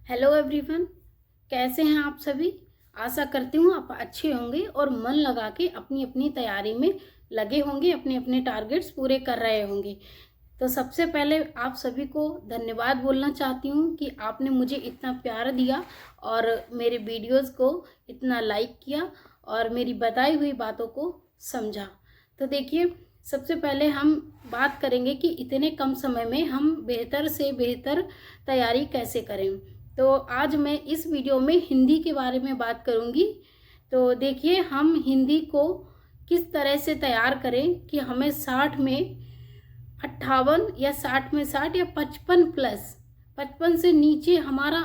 Hello everyone, कैसे हैं आप सभी। आशा करती हूँ आप अच्छे होंगे और मन लगा के अपनी अपनी तैयारी में लगे होंगे, अपने अपने टारगेट्स पूरे कर रहे होंगे। तो सबसे पहले आप सभी को धन्यवाद बोलना चाहती हूँ कि आपने मुझे इतना प्यार दिया और मेरे वीडियोस को इतना लाइक किया और मेरी बताई हुई बातों को समझा। तो देखिए, सबसे पहले हम बात करेंगे कि इतने कम समय में हम बेहतर से बेहतर तैयारी कैसे करें। तो आज मैं इस वीडियो में हिंदी के बारे में बात करूंगी। तो देखिए, हम हिंदी को किस तरह से तैयार करें कि हमें 60 में 58 या 60 में 60 या 55 प्लस, 55 से नीचे हमारा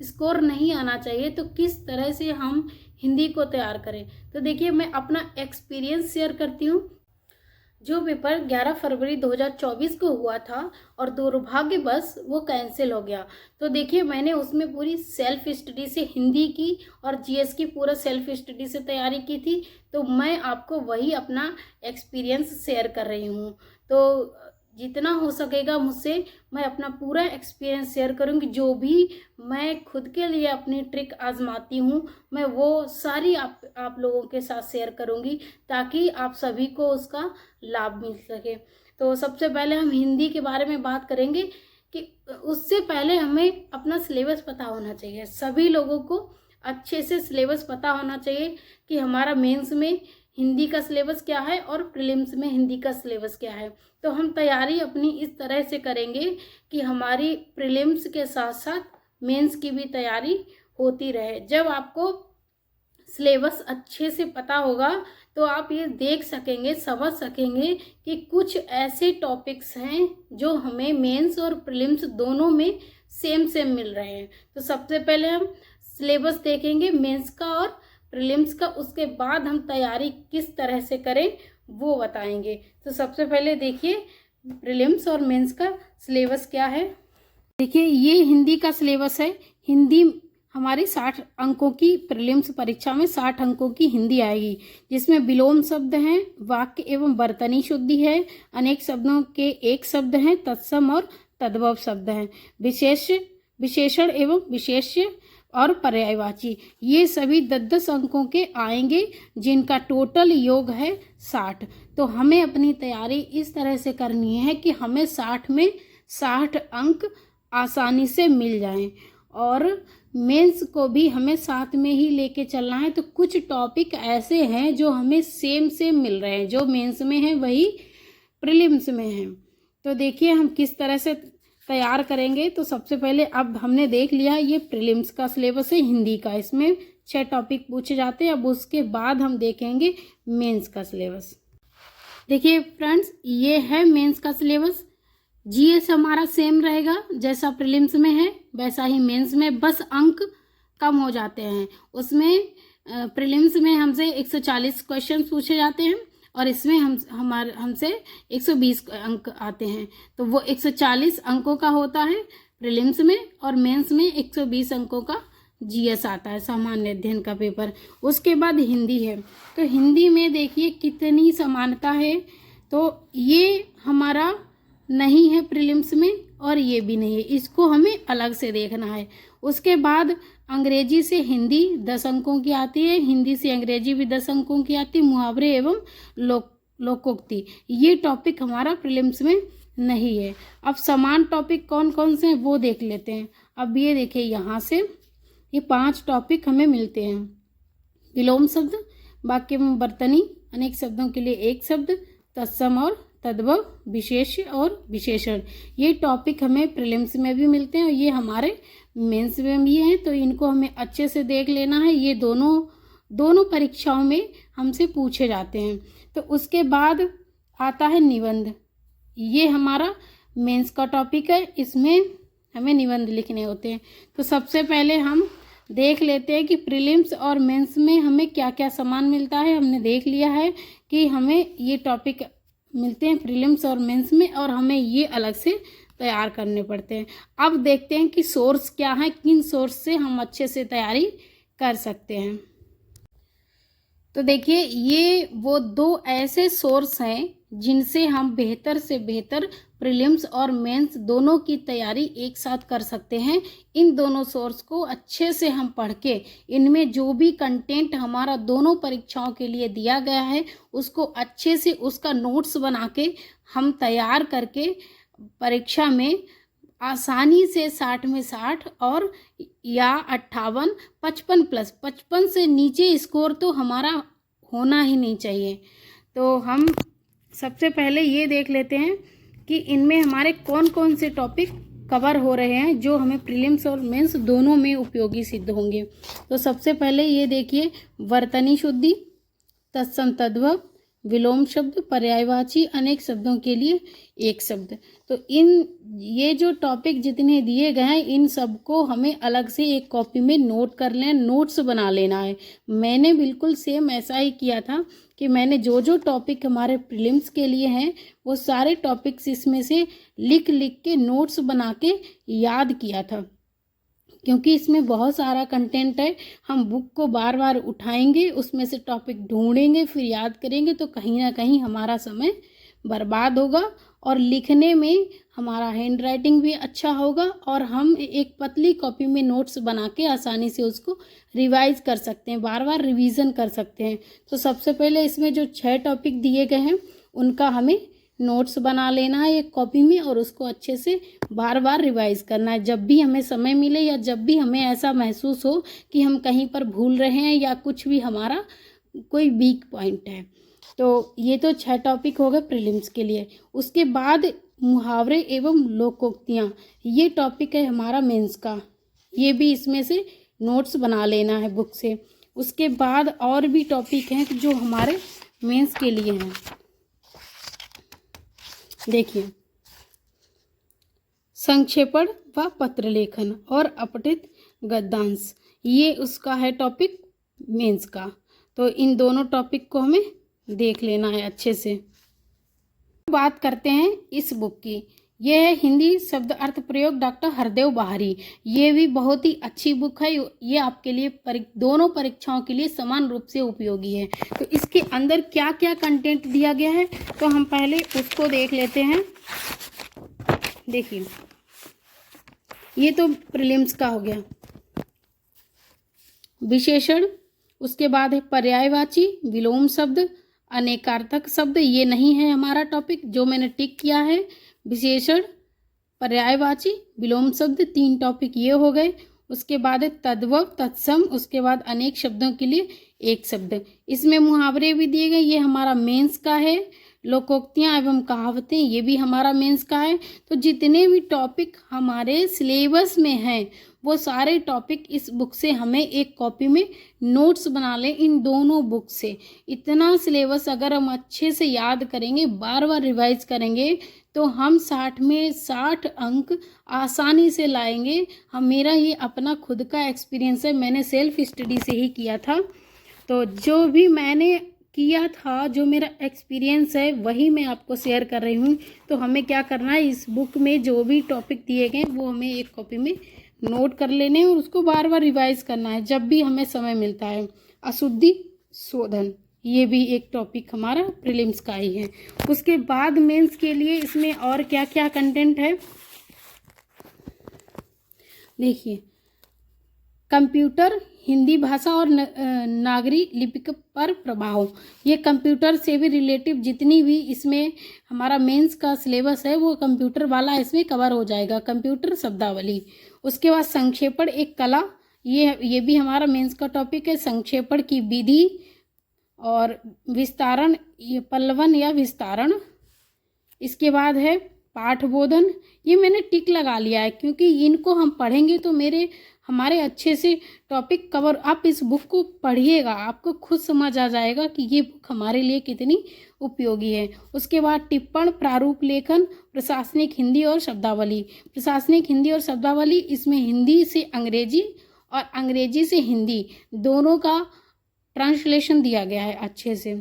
स्कोर नहीं आना चाहिए। तो किस तरह से हम हिंदी को तैयार करें, तो देखिए मैं अपना एक्सपीरियंस शेयर करती हूँ। जो पेपर 11 फरवरी 2024 को हुआ था और दुर्भाग्यवश वो कैंसिल हो गया। तो देखिए, मैंने उसमें पूरी सेल्फ स्टडी से हिंदी की और जीएस की पूरा सेल्फ स्टडी से तैयारी की थी। तो मैं आपको वही अपना एक्सपीरियंस शेयर कर रही हूँ। तो जितना हो सकेगा मुझसे मैं अपना पूरा एक्सपीरियंस शेयर करूँगी। जो भी मैं खुद के लिए अपनी ट्रिक आजमाती हूँ, मैं वो सारी आप लोगों के साथ शेयर करूँगी ताकि आप सभी को उसका लाभ मिल सके। तो सबसे पहले हम हिंदी के बारे में बात करेंगे कि उससे पहले हमें अपना सिलेबस पता होना चाहिए। सभी लोगों को अच्छे से सिलेबस पता होना चाहिए कि हमारा मेंस में हिंदी का सिलेबस क्या है और प्रीलिम्स में हिंदी का सिलेबस क्या है। तो हम तैयारी अपनी इस तरह से करेंगे कि हमारी प्रीलिम्स के साथ साथ मेंस की भी तैयारी होती रहे। जब आपको सिलेबस अच्छे से पता होगा तो आप ये देख सकेंगे, समझ सकेंगे कि कुछ ऐसे टॉपिक्स हैं जो हमें मेंस और प्रीलिम्स दोनों में सेम सेम मिल रहे हैं। तो सबसे पहले हम सिलेबस देखेंगे मेंस का और प्रीलिम्स का, उसके बाद हम तैयारी किस तरह से करें वो बताएंगे। तो सबसे पहले देखिए प्रीलिम्स और मेंस का सिलेबस क्या है। देखिए, ये हिंदी का सिलेबस है। हिंदी हमारी 60 अंकों की प्रीलिम्स परीक्षा में 60 अंकों की हिंदी आएगी, जिसमें विलोम शब्द हैं, वाक्य एवं वर्तनी शुद्धि है, अनेक शब्दों के एक शब्द हैं, तत्सम और तद्भव शब्द हैं, विशेषण एवं विशेष्य और पर्यायवाची। ये सभी 10-10 अंकों के आएंगे, जिनका टोटल योग है 60। तो हमें अपनी तैयारी इस तरह से करनी है कि हमें 60 में 60 अंक आसानी से मिल जाएं और मेंस को भी हमें साथ में ही लेके चलना है। तो कुछ टॉपिक ऐसे हैं जो हमें सेम सेम मिल रहे हैं, जो मेंस में हैं वही प्रीलिम्स में हैं। तो देखिए हम किस तरह से तैयार करेंगे। तो सबसे पहले अब हमने देख लिया ये प्रीलिम्स का सिलेबस है हिंदी का, इसमें 6 टॉपिक पूछे जाते हैं। अब उसके बाद हम देखेंगे मेंस का सिलेबस। देखिए फ्रेंड्स, ये है मेंस का सिलेबस। जीएस हमारा सेम रहेगा, जैसा प्रीलिम्स में है वैसा ही मेंस में, बस अंक कम हो जाते हैं। उसमें प्रीलिम्स में हमसे 140 क्वेश्चन पूछे जाते हैं और इसमें हमसे 120 अंक आते हैं। तो वो 140 अंकों का होता है प्रीलिम्स में और मेंस में 120 अंकों का जीएस आता है, सामान्य अध्ययन का पेपर। उसके बाद हिंदी है। तो हिंदी में देखिए कितनी समानता है। तो ये हमारा नहीं है प्रीलिम्स में और ये भी नहीं है, इसको हमें अलग से देखना है। उसके बाद अंग्रेजी से हिंदी 10 अंकों की आती है, हिंदी से अंग्रेजी भी 10 अंकों की आती है, मुहावरे एवं लोकोक्ति, ये टॉपिक हमारा प्रीलिम्स में नहीं है। अब समान टॉपिक कौन कौन से हैं वो देख लेते हैं। अब ये देखिए, यहाँ से ये 5 टॉपिक हमें मिलते हैं। विलोम शब्द, वाक्य में वर्तनी, अनेक शब्दों के लिए एक शब्द, तत्सम और तद्भव, विशेष्य और विशेषण, ये टॉपिक हमें प्रीलिम्स में भी मिलते हैं और ये हमारे मेंस में भी हैं। तो इनको हमें अच्छे से देख लेना है। ये दोनों परीक्षाओं में हमसे पूछे जाते हैं। तो उसके बाद आता है निबंध। ये हमारा मेंस का टॉपिक है, इसमें हमें निबंध लिखने होते हैं। तो सबसे पहले हम देख लेते हैं कि प्रीलिम्स और मेंस में हमें क्या क्या सामान मिलता है। हमने देख लिया है कि हमें ये टॉपिक मिलते हैं प्रीलिम्स और मेंस में और हमें ये अलग से तैयार करने पड़ते हैं। अब देखते हैं कि सोर्स क्या है, किन सोर्स से हम अच्छे से तैयारी कर सकते हैं। तो देखिए, ये वो 2 ऐसे सोर्स हैं जिनसे हम बेहतर से बेहतर प्रीलिम्स और मेंस दोनों की तैयारी एक साथ कर सकते हैं। इन दोनों सोर्स को अच्छे से हम पढ़ के इनमें जो भी कंटेंट हमारा दोनों परीक्षाओं के लिए दिया गया है उसको अच्छे से उसका नोट्स बना के हम तैयार करके परीक्षा में आसानी से 60 में 60 और या 58, 55 से नीचे स्कोर तो हमारा होना ही नहीं चाहिए। तो हम सबसे पहले ये देख लेते हैं कि इनमें हमारे कौन कौन से टॉपिक कवर हो रहे हैं जो हमें प्रीलिम्स और मेंस दोनों में उपयोगी सिद्ध होंगे। तो सबसे पहले ये देखिए, वर्तनी शुद्धि, तत्सम तद्भव, विलोम शब्द, पर्यायवाची, अनेक शब्दों के लिए एक शब्द। तो ये जो टॉपिक जितने दिए गए हैं इन सबको हमें अलग से एक कॉपी में नोट कर लें, नोट्स बना लेना है। मैंने बिल्कुल सेम ऐसा ही किया था कि मैंने जो जो टॉपिक हमारे प्रीलिम्स के लिए हैं वो सारे टॉपिक्स इसमें से लिख के नोट्स बना के याद किया था, क्योंकि इसमें बहुत सारा कंटेंट है। हम बुक को बार बार उठाएंगे, उसमें से टॉपिक ढूंढेंगे, फिर याद करेंगे तो कहीं ना कहीं हमारा समय बर्बाद होगा और लिखने में हमारा हैंड राइटिंग भी अच्छा होगा और हम एक पतली कॉपी में नोट्स बना के आसानी से उसको रिवाइज कर सकते हैं, बार बार रिवीजन कर सकते हैं। तो सबसे पहले इसमें जो 6 टॉपिक दिए गए हैं उनका हमें नोट्स बना लेना है एक कॉपी में और उसको अच्छे से बार बार रिवाइज करना है। जब भी हमें समय मिले या जब भी हमें ऐसा महसूस हो कि हम कहीं पर भूल रहे हैं या कुछ भी हमारा कोई वीक पॉइंट है। तो ये तो 6 टॉपिक हो गए प्रीलिम्स के लिए। उसके बाद मुहावरे एवं लोकोक्तियाँ, ये टॉपिक है हमारा मेंस का, ये भी इसमें से नोट्स बना लेना है बुक से। उसके बाद और भी टॉपिक हैं जो हमारे मेंस के लिए हैं। देखिए, संक्षेपण व पत्र लेखन और अपठित गद्यांश, ये उसका है टॉपिक मेंस का। तो इन दोनों टॉपिक को हमें देख लेना है अच्छे से। बात करते हैं इस बुक की। यह है हिंदी शब्द अर्थ प्रयोग डॉक्टर हरदेव बाहरी। ये भी बहुत ही अच्छी बुक है। ये आपके लिए दोनों परीक्षाओं के लिए समान रूप से उपयोगी है। तो इसके अंदर क्या क्या कंटेंट दिया गया है तो हम पहले उसको देख लेते हैं। देखिए, ये तो प्रीलिम्स का हो गया। विशेषण, उसके बाद है पर्यायवाची, विलोम शब्द, अनेकार्थक शब्द, ये नहीं है हमारा टॉपिक जो मैंने टिक किया है। विशेषण, पर्यायवाची, विलोम शब्द, 3 टॉपिक ये हो गए। उसके बाद है तद्भव, तत्सम, उसके बाद अनेक शब्दों के लिए एक शब्द। इसमें मुहावरे भी दिए गए, ये हमारा मेंस का है। लोकोक्तियाँ एवं कहावतें, ये भी हमारा मेंस का है। तो जितने भी टॉपिक हमारे सिलेबस में हैं वो सारे टॉपिक इस बुक से हमें एक कॉपी में नोट्स बना लें, इन दोनों बुक से। इतना सिलेबस अगर हम अच्छे से याद करेंगे, बार बार रिवाइज करेंगे तो हम 60 में 60 अंक आसानी से लाएंगे। मेरा ये अपना खुद का एक्सपीरियंस है, मैंने सेल्फ स्टडी से ही किया था। तो जो भी मैंने किया था, जो मेरा एक्सपीरियंस है वही मैं आपको शेयर कर रही हूँ। तो हमें क्या करना है, इस बुक में जो भी टॉपिक दिए गए वो हमें एक कॉपी में नोट कर लेने हैं और उसको बार बार रिवाइज करना है जब भी हमें समय मिलता है। अशुद्धि शोधन, ये भी एक टॉपिक हमारा प्रीलिम्स का ही है। उसके बाद मेंस के लिए इसमें और क्या क्या कंटेंट है देखिए। कंप्यूटर, हिंदी भाषा और नागरी लिपि पर प्रभाव, ये कंप्यूटर से भी रिलेटिव जितनी भी इसमें हमारा मेंस का सिलेबस है वो कंप्यूटर वाला इसमें कवर हो जाएगा। कंप्यूटर शब्दावली। उसके बाद संक्षेपण एक कला, ये भी हमारा मेंस का टॉपिक है। संक्षेपण की विधि और विस्तारण, ये पल्लवन या विस्तारण। इसके बाद है पाठबोधन, ये मैंने टिक लगा लिया है क्योंकि इनको हम पढ़ेंगे तो हमारे अच्छे से टॉपिक कवर। आप इस बुक को पढ़िएगा, आपको खुद समझ आ जाएगा कि ये बुक हमारे लिए कितनी उपयोगी है। उसके बाद टिप्पण, प्रारूप लेखन, प्रशासनिक हिंदी और शब्दावली। प्रशासनिक हिंदी और शब्दावली, इसमें हिंदी से अंग्रेजी और अंग्रेजी से हिंदी दोनों का ट्रांसलेशन दिया गया है अच्छे से।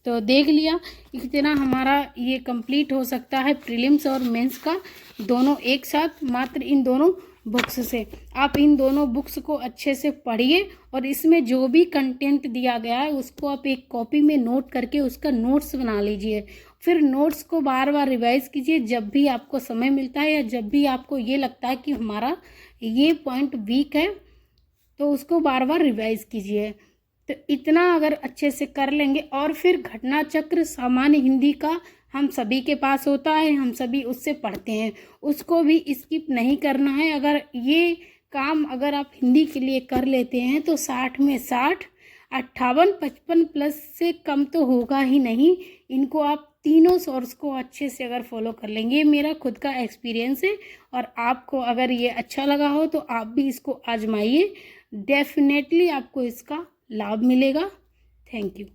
तो देख लिया कितना हमारा ये कंप्लीट हो सकता है प्रीलिम्स और मेंस का दोनों एक साथ, मात्र इन दोनों बुक्स से। आप इन दोनों बुक्स को अच्छे से पढ़िए और इसमें जो भी कंटेंट दिया गया है उसको आप एक कॉपी में नोट करके उसका नोट्स बना लीजिए। फिर नोट्स को बार बार रिवाइज कीजिए जब भी आपको समय मिलता है या जब भी आपको ये लगता है कि हमारा ये पॉइंट वीक है, तो उसको बार बार रिवाइज कीजिए। तो इतना अगर अच्छे से कर लेंगे, और फिर घटना चक्र सामान्य हिंदी का हम सभी के पास होता है, हम सभी उससे पढ़ते हैं, उसको भी स्किप नहीं करना है। अगर ये काम अगर आप हिंदी के लिए कर लेते हैं तो 60 में 60, 58, 55 प्लस से कम तो होगा ही नहीं। इनको आप तीनों सोर्स को अच्छे से अगर फॉलो कर लेंगे, ये मेरा खुद का एक्सपीरियंस है। और आपको अगर ये अच्छा लगा हो तो आप भी इसको आजमाइए, डेफिनेटली आपको इसका लाभ मिलेगा। Thank you.